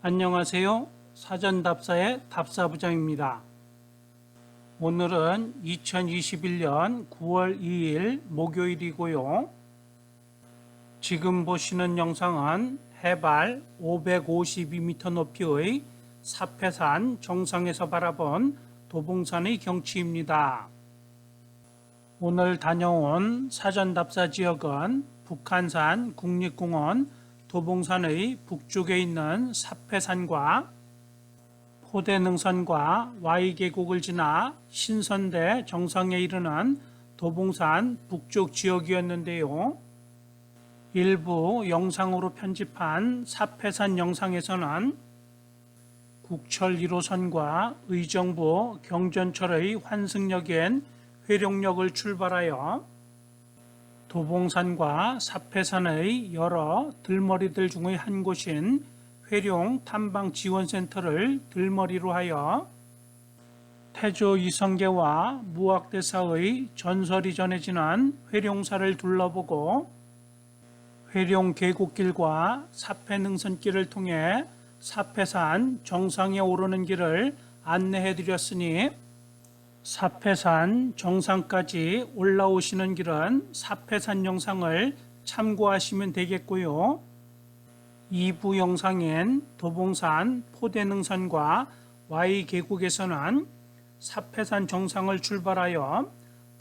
안녕하세요. 사전답사의 답사부장입니다. 오늘은 2021년 9월 2일 목요일이고요. 지금 보시는 영상은 해발 552m 높이의 사패산 정상에서 바라본 도봉산의 경치입니다. 오늘 다녀온 사전답사 지역은 북한산 국립공원 도봉산의 북쪽에 있는 사패산과 포대능선과 Y계곡을 지나 신선대 정상에 이르는 도봉산 북쪽 지역이었는데요. 일부 영상으로 편집한 사패산 영상에서는 국철 1호선과 의정부 경전철의 환승역인 회룡역을 출발하여 도봉산과 사패산의 여러 들머리들 중의 한 곳인 회룡 탐방지원센터를 들머리로 하여 태조 이성계와 무학대사의 전설이 전해지는 회룡사를 둘러보고 회룡 계곡길과 사패능선길을 통해 사패산 정상에 오르는 길을 안내해 드렸으니 사패산 정상까지 올라오시는 길은 사패산 영상을 참고하시면 되겠고요. 2부 영상인 도봉산 포대능선과 Y계곡에서는 사패산 정상을 출발하여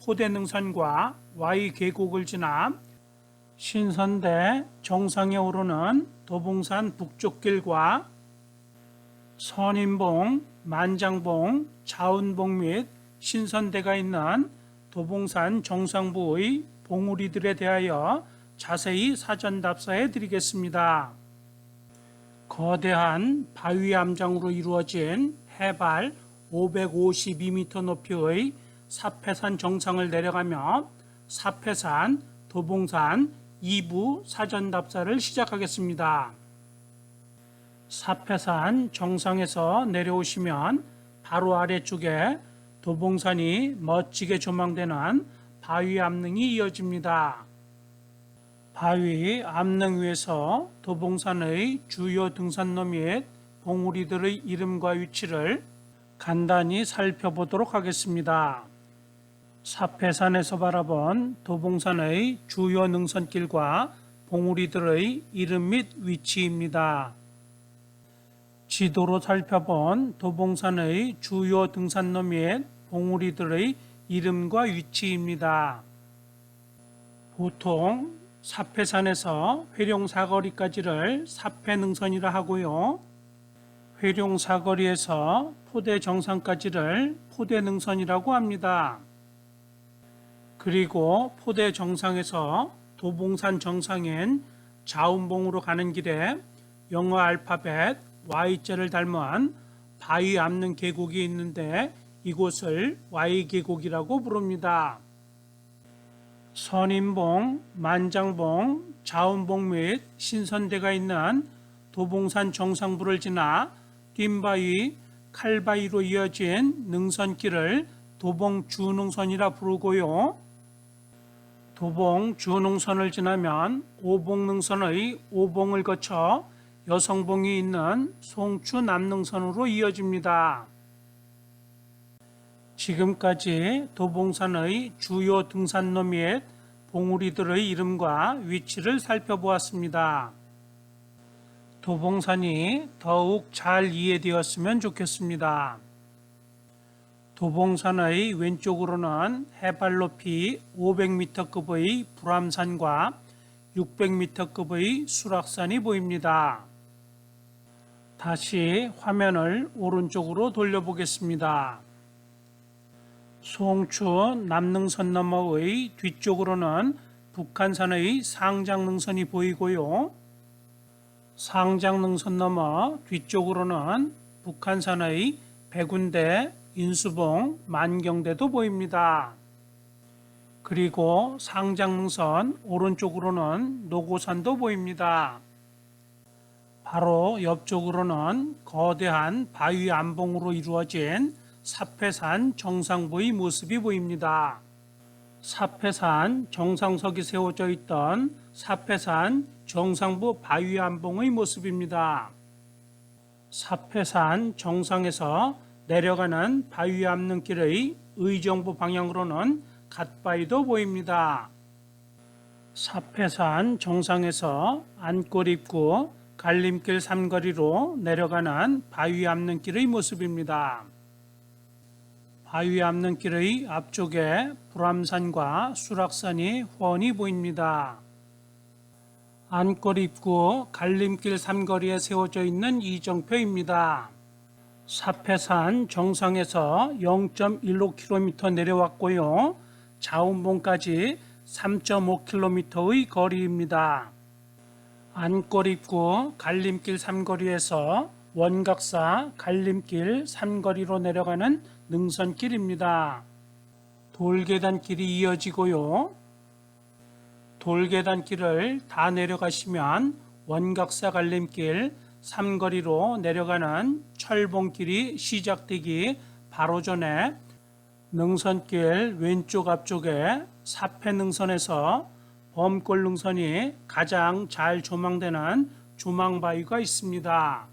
포대능선과 Y계곡을 지나 신선대 정상에 오르는 도봉산 북쪽길과 선인봉, 만장봉, 자운봉 및 신선대가 있는 도봉산 정상부의 봉우리들에 대하여 자세히 사전답사해 드리겠습니다. 거대한 바위 암장으로 이루어진 해발 552m 높이의 사패산 정상을 내려가며 사패산, 도봉산 2부 사전답사를 시작하겠습니다. 사패산 정상에서 내려오시면 바로 아래쪽에 도봉산이 멋지게 조망되는 바위 암릉이 이어집니다. 바위 암릉 위에서 도봉산의 주요 등산로 및 봉우리들의 이름과 위치를 간단히 살펴보도록 하겠습니다. 사패산에서 바라본 도봉산의 주요 능선길과 봉우리들의 이름 및 위치입니다. 지도로 살펴본 도봉산의 주요 등산로 및 봉우리들의 이름과 위치입니다. 보통 사패산에서 회룡사거리까지를 사패능선이라 하고요. 회룡사거리에서 포대정상까지를 포대능선이라고 합니다. 그리고 포대정상에서 도봉산 정상인 자운봉으로 가는 길에 영어 알파벳 Y자를 닮은 바위 암릉 계곡이 있는데 이곳을 Y계곡이라고 부릅니다. 선인봉, 만장봉, 자운봉 및 신선대가 있는 도봉산 정상부를 지나 뛴바위, 칼바위로 이어진 능선길을 도봉주능선이라 부르고요. 도봉주능선을 지나면 오봉능선의 오봉을 거쳐 여성봉이 있는 송추남능선으로 이어집니다. 지금까지 도봉산의 주요 등산로 및 봉우리들의 이름과 위치를 살펴보았습니다. 도봉산이 더욱 잘 이해되었으면 좋겠습니다. 도봉산의 왼쪽으로는 해발 높이 500m급의 불암산과 600m급의 수락산이 보입니다. 다시 화면을 오른쪽으로 돌려보겠습니다. 송추 남능선 너머의 뒤쪽으로는 북한산의 상장능선이 보이고요. 상장능선 너머 뒤쪽으로는 북한산의 백운대, 인수봉, 만경대도 보입니다. 그리고 상장능선 오른쪽으로는 노고산도 보입니다. 바로 옆쪽으로는 거대한 바위 암봉으로 이루어진 사패산 정상부의 모습이 보입니다. 사패산 정상석이 세워져 있던 사패산 정상부 바위 암봉의 모습입니다. 사패산 정상에서 내려가는 바위 앞는길의 의정부 방향으로는 갓바위도 보입니다. 사패산 정상에서 안골입구 갈림길 삼거리로 내려가는 바위 앞는길의 모습입니다. 바위 앞는길의 앞쪽에 불암산과 수락산이 훤히 보입니다. 안골입구 갈림길 삼거리에 세워져 있는 이정표입니다. 사패산 정상에서 0.15km 내려왔고요. 자운봉까지 3.5km의 거리입니다. 안골입구 갈림길 삼거리에서 원각사 갈림길 삼거리로 내려가는 능선길입니다. 돌계단길이 이어지고요. 돌계단길을 다 내려가시면 원각사 갈림길 삼거리로 내려가는 철봉길이 시작되기 바로 전에 능선길 왼쪽 앞쪽에 사패능선에서 범골능선이 가장 잘 조망되는 조망바위가 있습니다.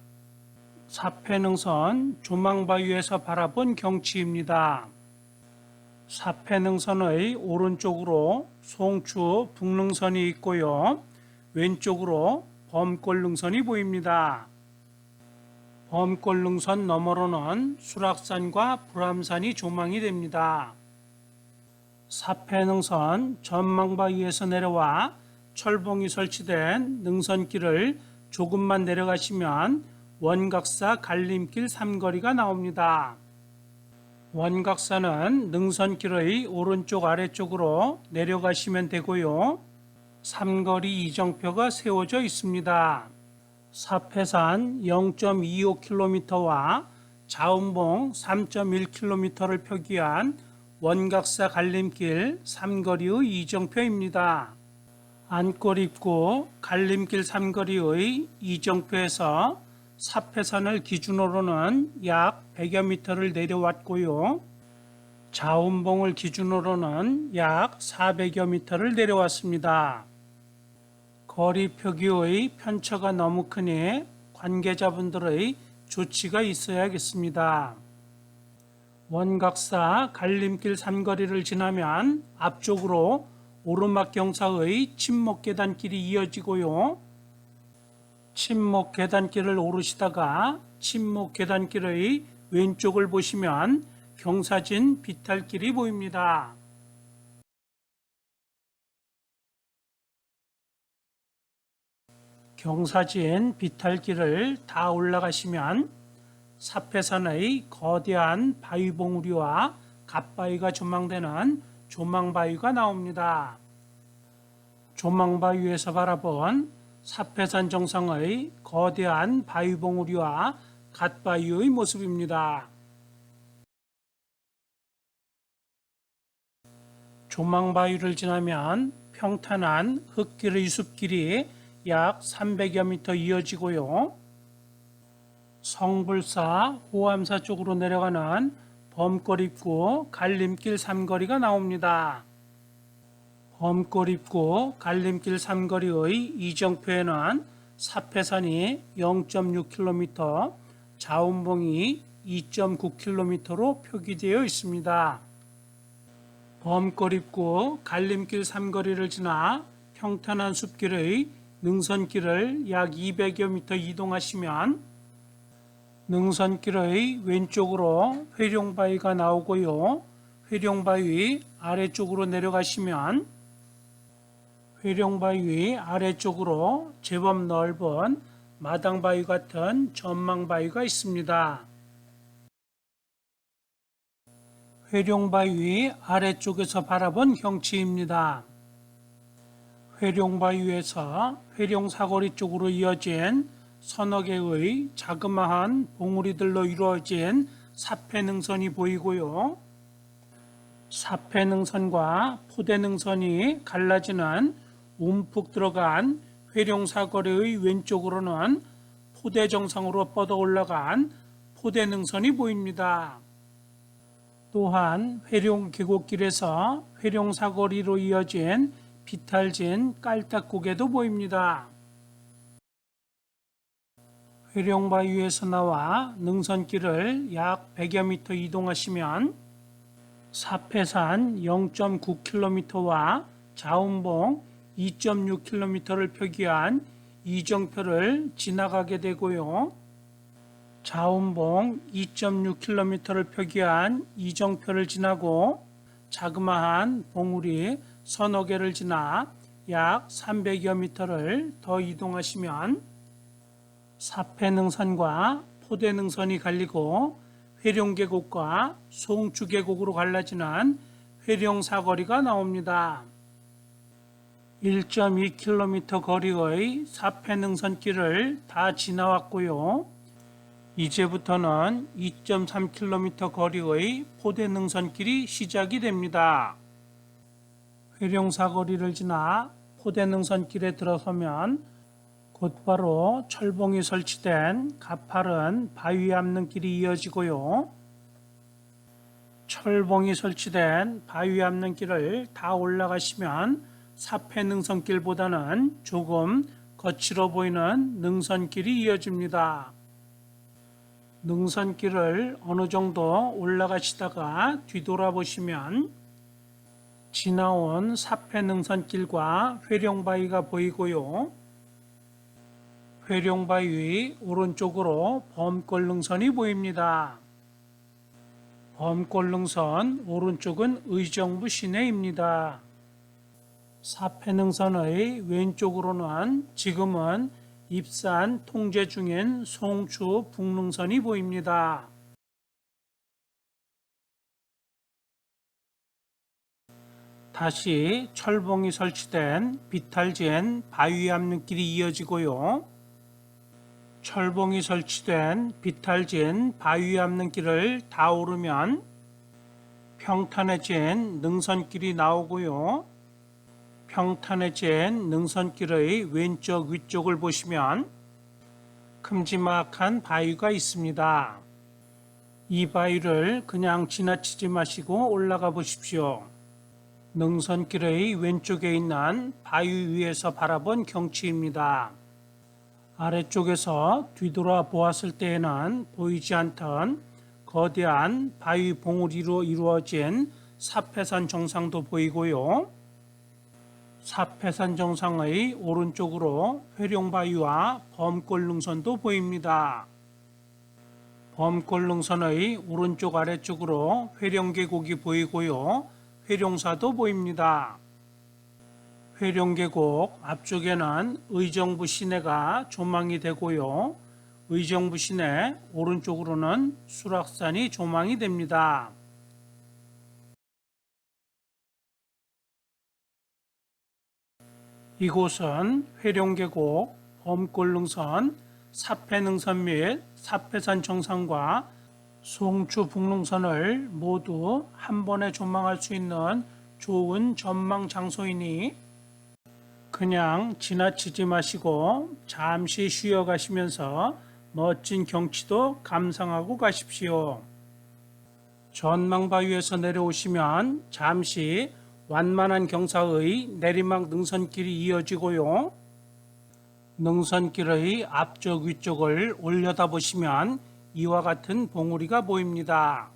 사패능선 조망바위에서 바라본 경치입니다. 사패능선의 오른쪽으로 송추 북능선이 있고요. 왼쪽으로 범골능선이 보입니다. 범골능선 너머로는 수락산과 불암산이 조망이 됩니다. 사패능선 전망바위에서 내려와 철봉이 설치된 능선길을 조금만 내려가시면 원각사 갈림길 삼거리가 나옵니다. 원각사는 능선길의 오른쪽 아래쪽으로 내려가시면 되고요. 삼거리 이정표가 세워져 있습니다. 사패산 0.25km와 자운봉 3.1km를 표기한 원각사 갈림길 삼거리의 이정표입니다. 안골입구 갈림길 삼거리의 이정표에서 사패산을 기준으로는 약 100여 미터를 내려왔고요. 자운봉을 기준으로는 약 400여 미터를 내려왔습니다. 거리 표기의 편차가 너무 크니 관계자분들의 조치가 있어야겠습니다. 원각사 갈림길 삼거리를 지나면 앞쪽으로 오르막 경사의 침목 계단길이 이어지고요. 침목 계단길을 오르시다가 침목 계단길의 왼쪽을 보시면 경사진 비탈길이 보입니다. 경사진 비탈길을 다 올라가시면 사패산의 거대한 바위봉우리와 갓바위가 조망되는 조망바위가 나옵니다. 조망바위에서 바라본 사패산 정상의 거대한 바위봉우리와 갓바위의 모습입니다. 조망바위를 지나면 평탄한 흙길의 숲길이 약 300여 미터 이어지고요. 성불사, 호암사 쪽으로 내려가는 범골입구 갈림길 삼거리가 나옵니다. 범골입구 갈림길 삼거리의 이정표에는 사패산이 0.6km, 자운봉이 2.9km로 표기되어 있습니다. 범골입구 갈림길 삼거리를 지나 평탄한 숲길의 능선길을 약 200여 미터 이동하시면 능선길의 왼쪽으로 회룡바위가 나오고요. 회룡바위 아래쪽으로 내려가시면 회룡바위 아래쪽으로 제법 넓은 마당바위 같은 전망바위가 있습니다. 회룡바위 아래쪽에서 바라본 경치입니다. 회룡바위에서 회룡사거리 쪽으로 이어진 서너 개의 자그마한 봉우리들로 이루어진 사패능선이 보이고요. 사패능선과 포대능선이 갈라지는 움푹 들어간 회룡사거리의 왼쪽으로는 포대 정상으로 뻗어 올라간 포대능선이 보입니다. 또한 회룡계곡길에서 회룡사거리로 이어진 비탈진 깔딱고개도 보입니다. 회룡바위에서 나와 능선길을 약 100여 미터 이동하시면 사패산 0.9km와 자운봉 2.6km를 표기한 이정표를 지나가게 되고요. 자운봉 2.6km를 표기한 이정표를 지나고 자그마한 봉우리 서너 개를 지나 약 300여 미터를 더 이동하시면 사패능선과 포대능선이 갈리고 회룡계곡과 송추계곡으로 갈라지는 회룡사거리가 나옵니다. 1.2km 거리의 사패능선길을 다 지나왔고요. 이제부터는 2.3km 거리의 포대능선길이 시작이 됩니다. 회룡사거리를 지나 포대능선길에 들어서면 곧바로 철봉이 설치된 가파른 바위 앞는 길이 이어지고요. 철봉이 설치된 바위 앞는 길을 다 올라가시면 사패능선길보다는 조금 거칠어 보이는 능선길이 이어집니다. 능선길을 어느 정도 올라가시다가 뒤돌아보시면 지나온 사패능선길과 회룡바위가 보이고요. 회룡바위 오른쪽으로 범골능선이 보입니다. 범골능선 오른쪽은 의정부 시내입니다. 사패능선의 왼쪽으로는 지금은 입산 통제 중인 송추 북능선이 보입니다. 다시 철봉이 설치된 비탈진 바위 앞는길이 이어지고요. 철봉이 설치된 비탈진 바위 앞는길을 다 오르면 평탄해진 능선길이 나오고요. 평탄해진 능선길의 왼쪽 위쪽을 보시면 큼지막한 바위가 있습니다. 이 바위를 그냥 지나치지 마시고 올라가 보십시오. 능선길의 왼쪽에 있는 바위 위에서 바라본 경치입니다. 아래쪽에서 뒤돌아 보았을 때에는 보이지 않던 거대한 바위 봉우리로 이루어진 사패산 정상도 보이고요. 사패산 정상의 오른쪽으로 회룡바위와 범골능선도 보입니다. 범골능선의 오른쪽 아래쪽으로 회룡계곡이 보이고요. 회룡사도 보입니다. 회룡계곡 앞쪽에는 의정부 시내가 조망이 되고요. 의정부 시내 오른쪽으로는 수락산이 조망이 됩니다. 이곳은 회룡계곡, 범골능선, 사패능선 및 사패산 정상과 송추 북능선을 모두 한 번에 조망할 수 있는 좋은 전망 장소이니 그냥 지나치지 마시고 잠시 쉬어 가시면서 멋진 경치도 감상하고 가십시오. 전망바위에서 내려오시면 잠시 완만한 경사의 내리막 능선길이 이어지고요. 능선길의 앞쪽 위쪽을 올려다보시면 이와 같은 봉우리가 보입니다.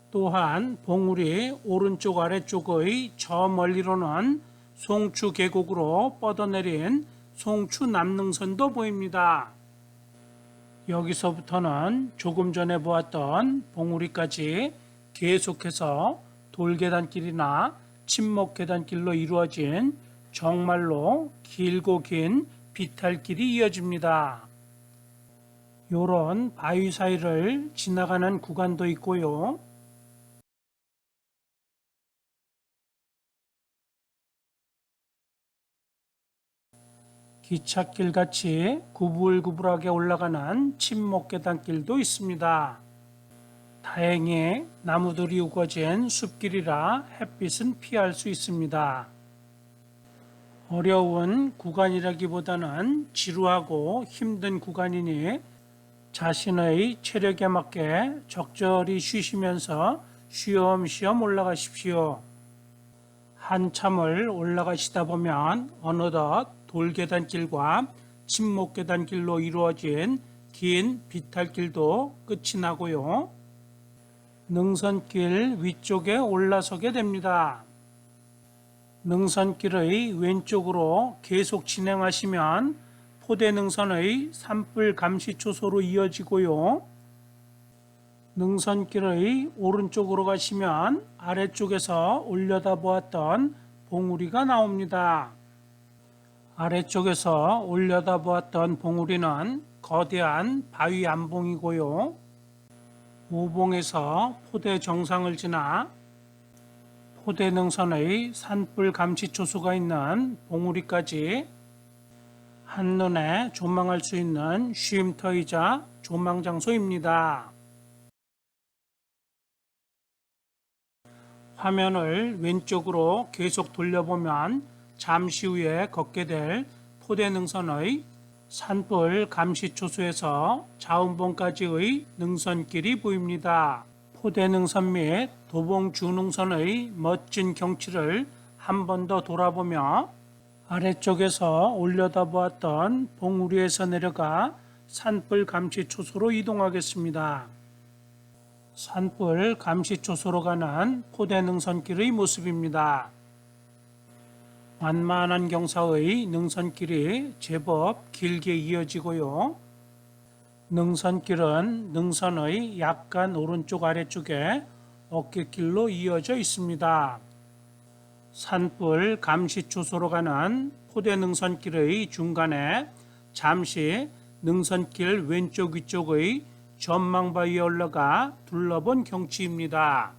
또한 봉우리 오른쪽 아래쪽의 저 멀리로는 송추 계곡으로 뻗어내린 송추 남능선도 보입니다. 여기서부터는 조금 전에 보았던 봉우리까지 계속해서 돌계단길이나 침목계단길로 이루어진 정말로 길고 긴 비탈길이 이어집니다. 요런 바위 사이를 지나가는 구간도 있고요. 기찻길 같이 구불구불하게 올라가는 침목계단길도 있습니다. 다행히 나무들이 우거진 숲길이라 햇빛은 피할 수 있습니다. 어려운 구간이라기보다는 지루하고 힘든 구간이니 자신의 체력에 맞게 적절히 쉬시면서 쉬엄쉬엄 올라가십시오. 한참을 올라가시다 보면 어느덧 돌계단길과 침목계단길로 이루어진 긴 비탈길도 끝이 나고요. 능선길 위쪽에 올라서게 됩니다. 능선길의 왼쪽으로 계속 진행하시면 포대능선의 산불 감시 초소로 이어지고요. 능선길의 오른쪽으로 가시면 아래쪽에서 올려다 보았던 봉우리가 나옵니다. 아래쪽에서 올려다 보았던 봉우리는 거대한 바위 암봉이고요. 오봉에서 포대 정상을 지나 포대능선의 산불 감시 초소가 있는 봉우리까지 한눈에 조망할 수 있는 쉼터이자 조망 장소입니다. 화면을 왼쪽으로 계속 돌려보면 잠시 후에 걷게 될 포대능선의 산불 감시 초소에서 자운봉까지의 능선길이 보입니다. 포대능선 및 도봉주능선의 멋진 경치를 한 번 더 돌아보며 아래쪽에서 올려다 보았던 봉우리에서 내려가 산불 감시 초소로 이동하겠습니다. 산불 감시 초소로 가는 포대능선길의 모습입니다. 완만한 경사의 능선길이 제법 길게 이어지고요. 능선길은 능선의 약간 오른쪽 아래쪽에 어깨길로 이어져 있습니다. 산불 감시 초소로 가는 포대능선길의 중간에 잠시 능선길 왼쪽 위쪽의 전망바위에 올라가 둘러본 경치입니다.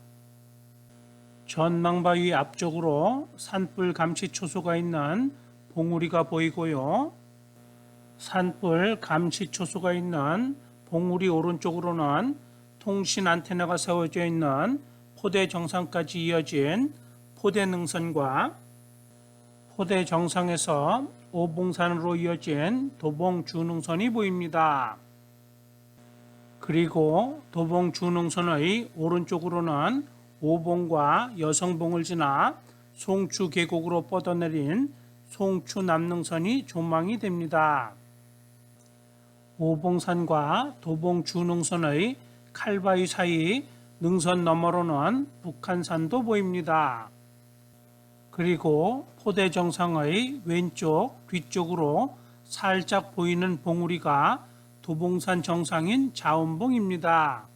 전망바위 앞쪽으로 산불 감시 초소가 있는 봉우리가 보이고요. 산불 감시 초소가 있는 봉우리 오른쪽으로는 통신 안테나가 세워져 있는 포대 정상까지 이어진 포대능선과 포대 정상에서 오봉산으로 이어진 도봉주능선이 보입니다. 그리고 도봉주능선의 오른쪽으로는 오봉과 여성봉을 지나 송추 계곡으로 뻗어내린 송추남능선이 조망이 됩니다. 오봉산과 도봉주능선의 칼바위 사이 능선 너머로는 북한산도 보입니다. 그리고 포대 정상의 왼쪽 뒤쪽으로 살짝 보이는 봉우리가 도봉산 정상인 자운봉입니다.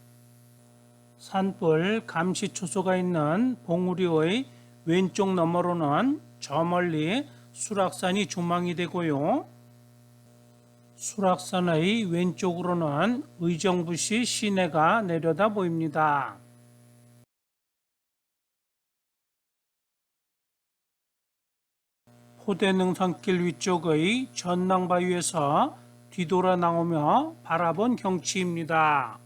산불 감시 초소가 있는 봉우리의 왼쪽 너머로는 저 멀리 수락산이 조망이 되고요. 수락산의 왼쪽으로는 의정부시 시내가 내려다 보입니다. 포대능선길 위쪽의 전낭바위에서 뒤돌아 나오며 바라본 경치입니다.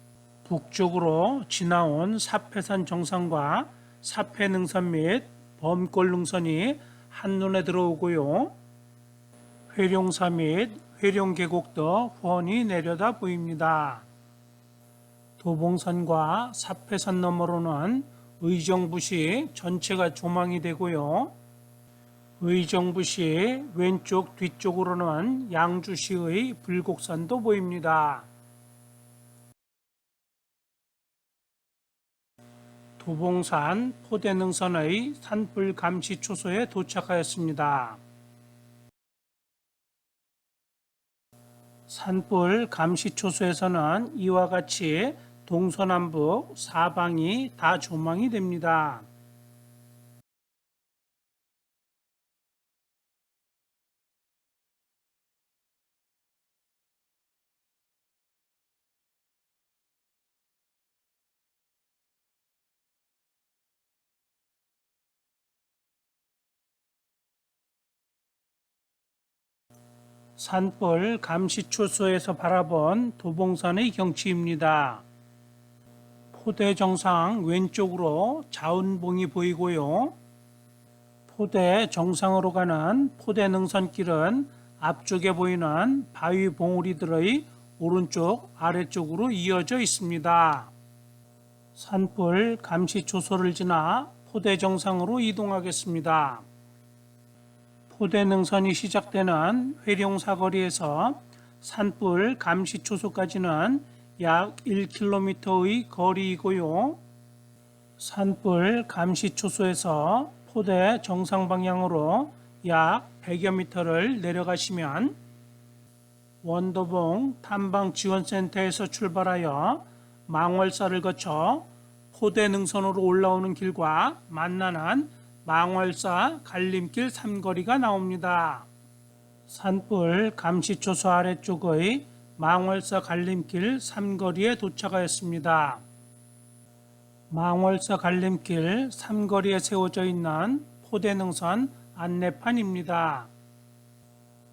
북쪽으로 지나온 사패산 정상과 사패능선 및 범골능선이 한눈에 들어오고요. 회룡사 및 회룡계곡도 훤히 내려다 보입니다. 도봉산과 사패산 너머로는 의정부시 전체가 조망이 되고요. 의정부시 왼쪽 뒤쪽으로는 양주시의 불곡산도 보입니다. 도봉산 포대능선의 산불 감시 초소에 도착하였습니다. 산불 감시 초소에서는 이와 같이 동서남북 사방이 다 조망이 됩니다. 산불 감시 초소에서 바라본 도봉산의 경치입니다. 포대 정상 왼쪽으로 자운봉이 보이고요. 포대 정상으로 가는 포대능선길은 앞쪽에 보이는 바위 봉우리들의 오른쪽 아래쪽으로 이어져 있습니다. 산불 감시 초소를 지나 포대 정상으로 이동하겠습니다. 포대능선이 시작되는 회룡사거리에서 산불 감시초소까지는 약 1km의 거리이고요. 산불 감시초소에서 포대 정상 방향으로 약 100여 미터를 내려가시면 원도봉 탐방지원센터에서 출발하여 망월사를 거쳐 포대 능선으로 올라오는 길과 만나는 망월사 갈림길 삼거리가 나옵니다. 산불 감시초소 아래쪽의 망월사 갈림길 삼거리에 도착하였습니다. 망월사 갈림길 삼거리에 세워져 있는 포대 능선 안내판입니다.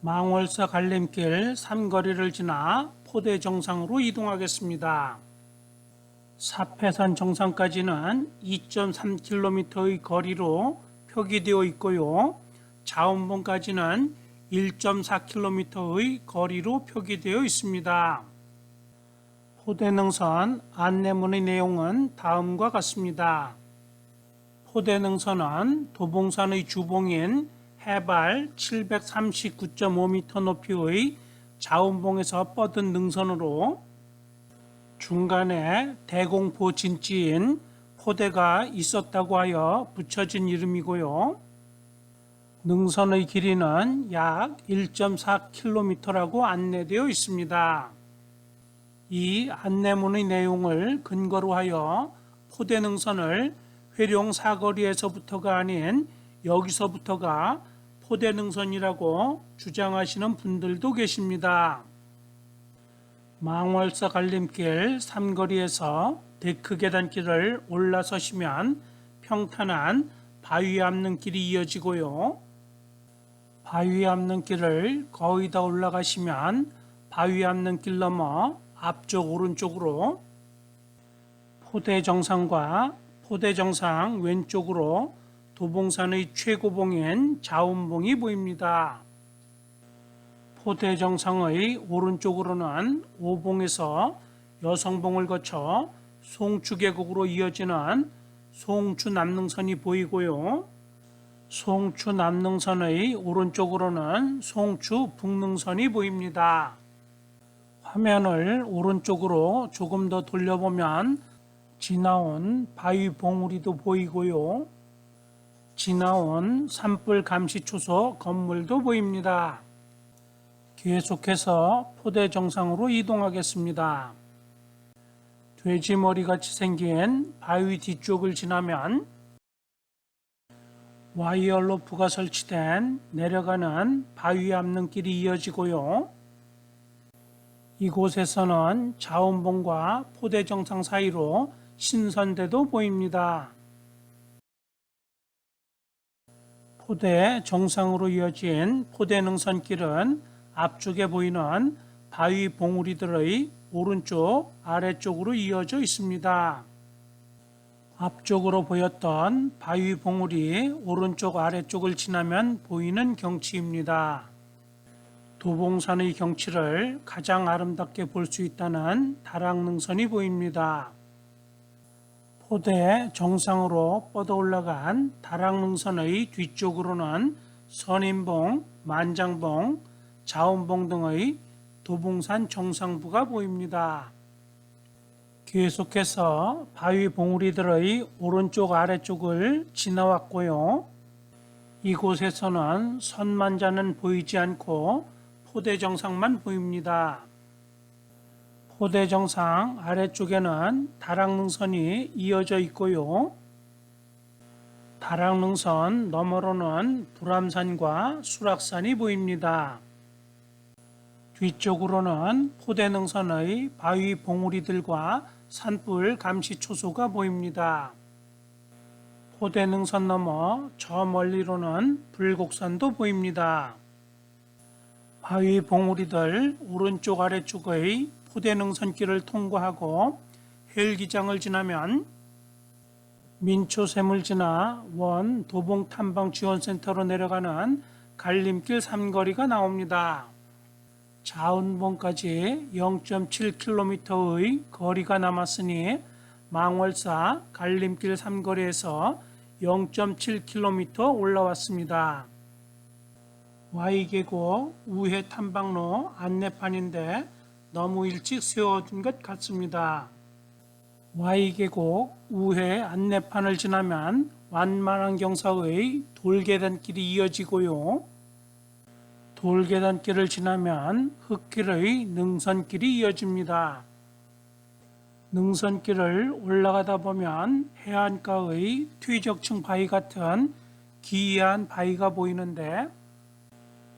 망월사 갈림길 삼거리를 지나 포대 정상으로 이동하겠습니다. 사패산 정상까지는 2.3km의 거리로 표기되어 있고요. 자운봉까지는 1.4km의 거리로 표기되어 있습니다. 포대능선 안내문의 내용은 다음과 같습니다. 포대능선은 도봉산의 주봉인 해발 739.5m 높이의 자운봉에서 뻗은 능선으로 중간에 대공포 진지인 포대가 있었다고 하여 붙여진 이름이고요. 능선의 길이는 약 1.4km라고 안내되어 있습니다. 이 안내문의 내용을 근거로 하여 포대 능선을 회룡 사거리에서부터가 아닌 여기서부터가 포대 능선이라고 주장하시는 분들도 계십니다. 망월사 갈림길 삼거리에서 데크 계단길을 올라서시면 평탄한 바위 앞는 길이 이어지고요. 바위 앞는 길을 거의 다 올라가시면 바위 앞는 길 넘어 앞쪽 오른쪽으로 포대 정상과 포대 정상 왼쪽으로 도봉산의 최고봉인 자운봉이 보입니다. 포대 정상의 오른쪽으로는 오봉에서 여성봉을 거쳐 송추 계곡으로 이어지는 송추 남능선이 보이고요. 송추 남능선의 오른쪽으로는 송추 북능선이 보입니다. 화면을 오른쪽으로 조금 더 돌려보면 지나온 바위 봉우리도 보이고요. 지나온 산불 감시초소 건물도 보입니다. 계속해서 포대 정상으로 이동하겠습니다. 돼지머리같이 생긴 바위 뒤쪽을 지나면 와이어로프가 설치된 내려가는 바위 앞는 길이 이어지고요. 이곳에서는 자운봉과 포대 정상 사이로 신선대도 보입니다. 포대 정상으로 이어진 포대 능선길은 앞쪽에 보이는 바위 봉우리들의 오른쪽 아래쪽으로 이어져 있습니다. 앞쪽으로 보였던 바위 봉우리 오른쪽 아래쪽을 지나면 보이는 경치입니다. 도봉산의 경치를 가장 아름답게 볼 수 있다는 다락능선이 보입니다. 포대 정상으로 뻗어 올라간 다락능선의 뒤쪽으로는 선인봉, 만장봉, 자운봉 등의 도봉산 정상부가 보입니다. 계속해서 바위 봉우리들의 오른쪽 아래쪽을 지나왔고요. 이곳에서는 선만자는 보이지 않고 포대 정상만 보입니다. 포대 정상 아래쪽에는 다락능선이 이어져 있고요. 다락능선 너머로는 불암산과 수락산이 보입니다. 뒤쪽으로는 포대 능선의 바위 봉우리들과 산불 감시초소가 보입니다. 포대 능선 너머 저 멀리로는 불곡산도 보입니다. 바위 봉우리들 오른쪽 아래쪽의 포대 능선길을 통과하고 헬기장을 지나면 민초샘을 지나 원 도봉 탐방 지원센터로 내려가는 갈림길 삼거리가 나옵니다. 자운봉까지 0.7km의 거리가 남았으니 망월사 갈림길 삼거리에서 0.7km 올라왔습니다. Y계곡 우회 탐방로 안내판인데 너무 일찍 세워둔 것 같습니다. Y계곡 우회 안내판을 지나면 완만한 경사의 돌계단길이 이어지고요. 돌계단길을 지나면 흙길의 능선길이 이어집니다. 능선길을 올라가다 보면 해안가의 퇴적층 바위 같은 기이한 바위가 보이는데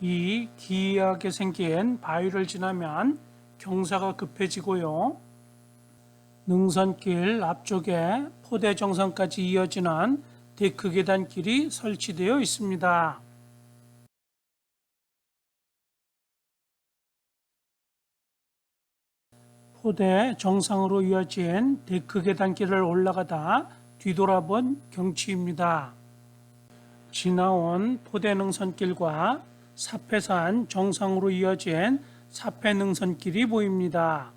이 기이하게 생긴 바위를 지나면 경사가 급해지고요. 능선길 앞쪽에 포대 정상까지 이어지는 데크 계단길이 설치되어 있습니다. 포대 정상으로 이어진 데크 계단길을 올라가다 뒤돌아본 경치입니다. 지나온 포대 능선길과 사패산 정상으로 이어진 사패 능선길이 보입니다.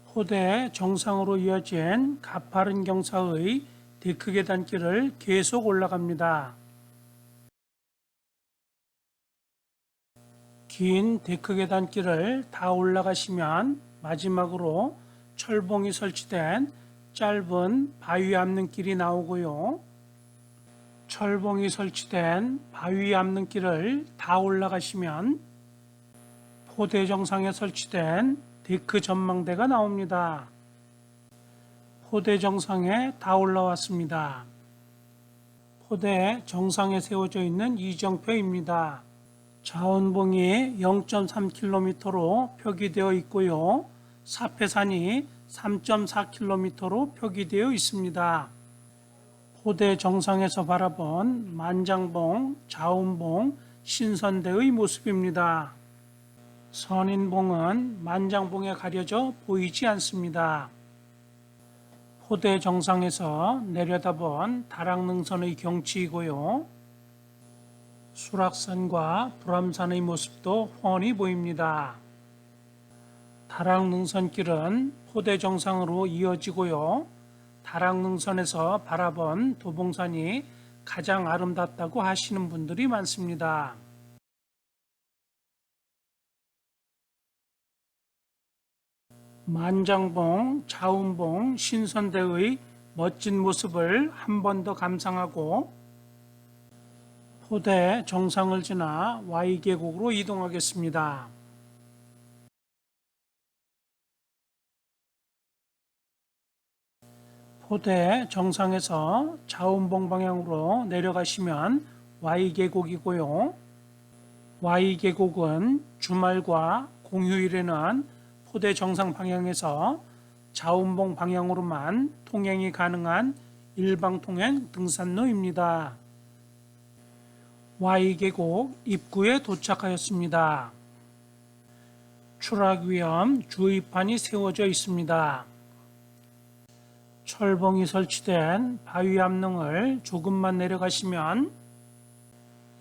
포대 정상으로 이어진 가파른 경사의 데크 계단길을 계속 올라갑니다. 긴 데크 계단길을 다 올라가시면 마지막으로 철봉이 설치된 짧은 바위 앞는길이 나오고요. 철봉이 설치된 바위 앞는길을 다 올라가시면 포대 정상에 설치된 데크 전망대가 나옵니다. 포대 정상에 다 올라왔습니다. 포대 정상에 세워져 있는 이정표입니다. 자원봉이 0.3km로 표기되어 있고요. 사패산이 3.4km로 표기되어 있습니다. 포대 정상에서 바라본 만장봉, 자운봉, 신선대의 모습입니다. 선인봉은 만장봉에 가려져 보이지 않습니다. 포대 정상에서 내려다본 다락능선의 경치이고요. 수락산과 불암산의 모습도 훤히 보입니다. 다락능선길은 포대 정상으로 이어지고요. 다락능선에서 바라본 도봉산이 가장 아름답다고 하시는 분들이 많습니다. 만장봉, 자운봉, 신선대의 멋진 모습을 한 번 더 감상하고 포대 정상을 지나 Y계곡으로 이동하겠습니다. 포대 정상에서 자운봉 방향으로 내려가시면 Y계곡이고요. Y계곡은 주말과 공휴일에는 포대 정상 방향에서 자운봉 방향으로만 통행이 가능한 일방통행 등산로입니다. Y계곡 입구에 도착하였습니다. 추락 위험 주의판이 세워져 있습니다. 철봉이 설치된 바위 앞능을 조금만 내려가시면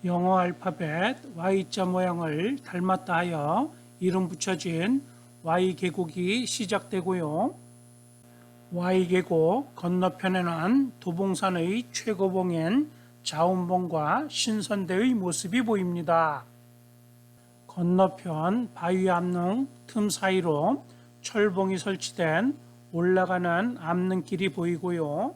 영어 알파벳 Y자 모양을 닮았다 하여 이름 붙여진 Y계곡이 시작되고요. Y계곡 건너편에는 도봉산의 최고봉인 자운봉과 신선대의 모습이 보입니다. 건너편 바위 앞능 틈 사이로 철봉이 설치된 올라가는 앞능길이 보이고요.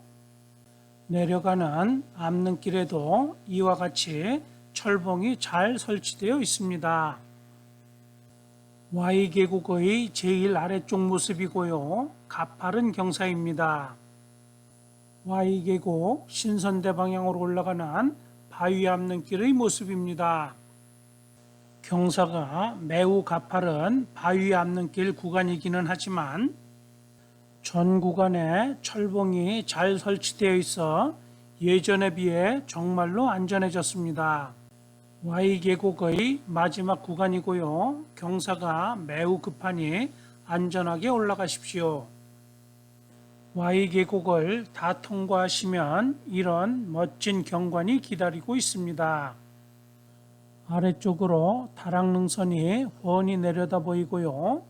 내려가는 앞능길에도 이와 같이 철봉이 잘 설치되어 있습니다. Y계곡의 제일 아래쪽 모습이고요. 가파른 경사입니다. Y계곡 신선대 방향으로 올라가는 바위 앞능길의 모습입니다. 경사가 매우 가파른 바위 앞능길 구간이기는 하지만 전 구간에 철봉이 잘 설치되어 있어 예전에 비해 정말로 안전해졌습니다. Y계곡의 마지막 구간이고요. 경사가 매우 급하니 안전하게 올라가십시오. Y계곡을 다 통과하시면 이런 멋진 경관이 기다리고 있습니다. 아래쪽으로 다락능선이 훤히 내려다 보이고요.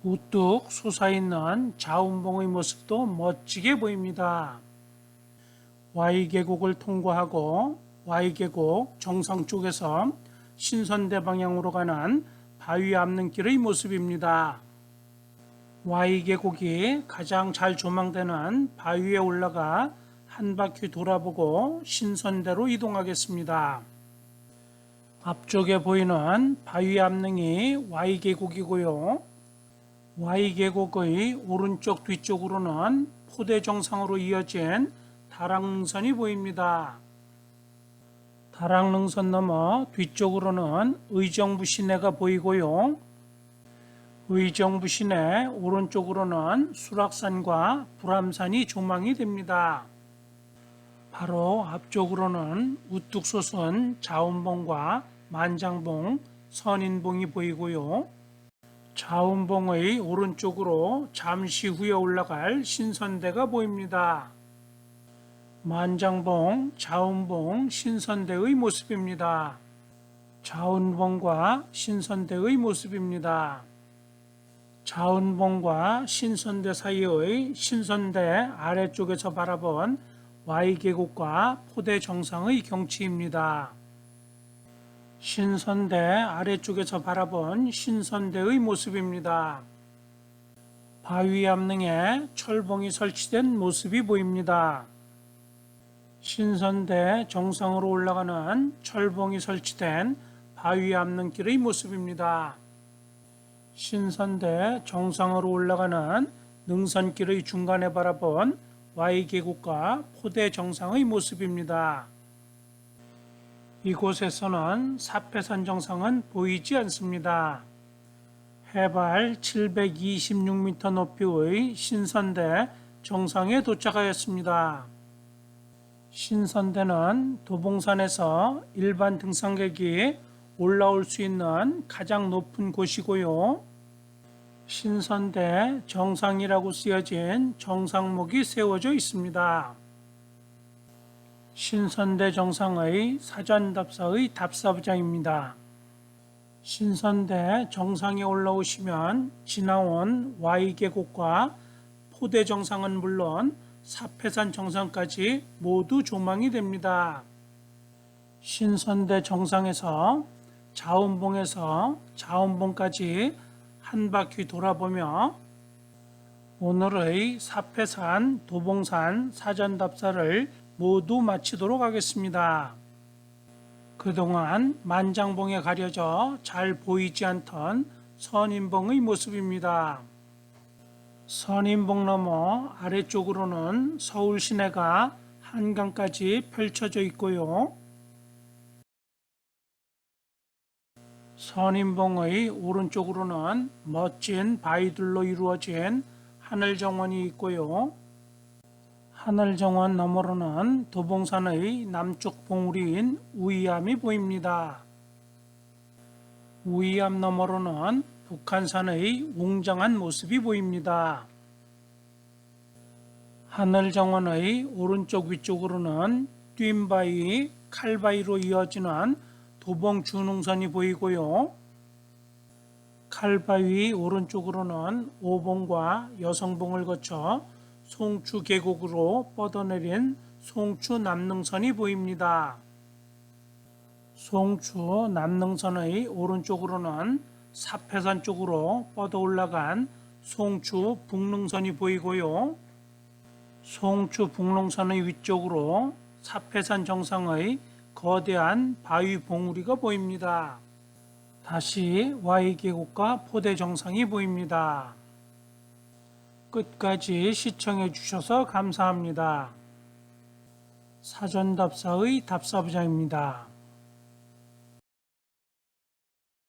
우뚝 솟아있는 자운봉의 모습도 멋지게 보입니다. Y계곡을 통과하고 Y계곡 정상 쪽에서 신선대 방향으로 가는 바위 앞는길의 모습입니다. Y계곡이 가장 잘 조망되는 바위에 올라가 한 바퀴 돌아보고 신선대로 이동하겠습니다. 앞쪽에 보이는 바위 앞능이 Y계곡이고요. Y계곡의 오른쪽 뒤쪽으로는 포대 정상으로 이어진 다락능선이 보입니다. 다락능선 너머 뒤쪽으로는 의정부 시내가 보이고요. 의정부 시내 오른쪽으로는 수락산과 불암산이 조망이 됩니다. 바로 앞쪽으로는 우뚝 솟은 자운봉과 만장봉, 선인봉이 보이고요. 자운봉의 오른쪽으로 잠시 후에 올라갈 신선대가 보입니다. 만장봉, 자운봉, 신선대의 모습입니다. 자운봉과 신선대의 모습입니다. 자운봉과 신선대 사이의 신선대 아래쪽에서 바라본 Y계곡과 포대 정상의 경치입니다. 신선대 아래쪽에서 바라본 신선대의 모습입니다. 바위 앞능에 철봉이 설치된 모습이 보입니다. 신선대 정상으로 올라가는 철봉이 설치된 바위 앞능길의 모습입니다. 신선대 정상으로 올라가는 능선길의 중간에 바라본 Y계곡과 포대 정상의 모습입니다. 이곳에서는 사패산 정상은 보이지 않습니다. 해발 726m 높이의 신선대 정상에 도착하였습니다. 신선대는 도봉산에서 일반 등산객이 올라올 수 있는 가장 높은 곳이고요. 신선대 정상이라고 쓰여진 정상목이 세워져 있습니다. 신선대 정상의 사전답사의 답사부장입니다. 신선대 정상에 올라오시면 지나온 Y계곡과 포대 정상은 물론 사패산 정상까지 모두 조망이 됩니다. 신선대 정상에서 자운봉에서 자운봉까지 한 바퀴 돌아보며 오늘의 사패산, 도봉산 사전답사를 모두 마치도록 하겠습니다. 그동안 만장봉에 가려져 잘 보이지 않던 선인봉의 모습입니다. 선인봉 너머 아래쪽으로는 서울 시내가 한강까지 펼쳐져 있고요. 선인봉의 오른쪽으로는 멋진 바위들로 이루어진 하늘정원이 있고요. 하늘정원 너머로는 도봉산의 남쪽 봉우리인 우이암이 보입니다. 우이암 너머로는 북한산의 웅장한 모습이 보입니다. 하늘정원의 오른쪽 위쪽으로는 뜀바위, 칼바위로 이어지는 도봉준흥선이 보이고요. 칼바위 오른쪽으로는 오봉과 여성봉을 거쳐 송추 계곡으로 뻗어내린 송추 남능선이 보입니다. 송추 남능선의 오른쪽으로는 사패산 쪽으로 뻗어 올라간 송추 북능선이 보이고요. 송추 북능선의 위쪽으로 사패산 정상의 거대한 바위 봉우리가 보입니다. 다시 Y계곡과 포대 정상이 보입니다. 끝까지 시청해 주셔서 감사합니다. 사전답사의 답사부장입니다.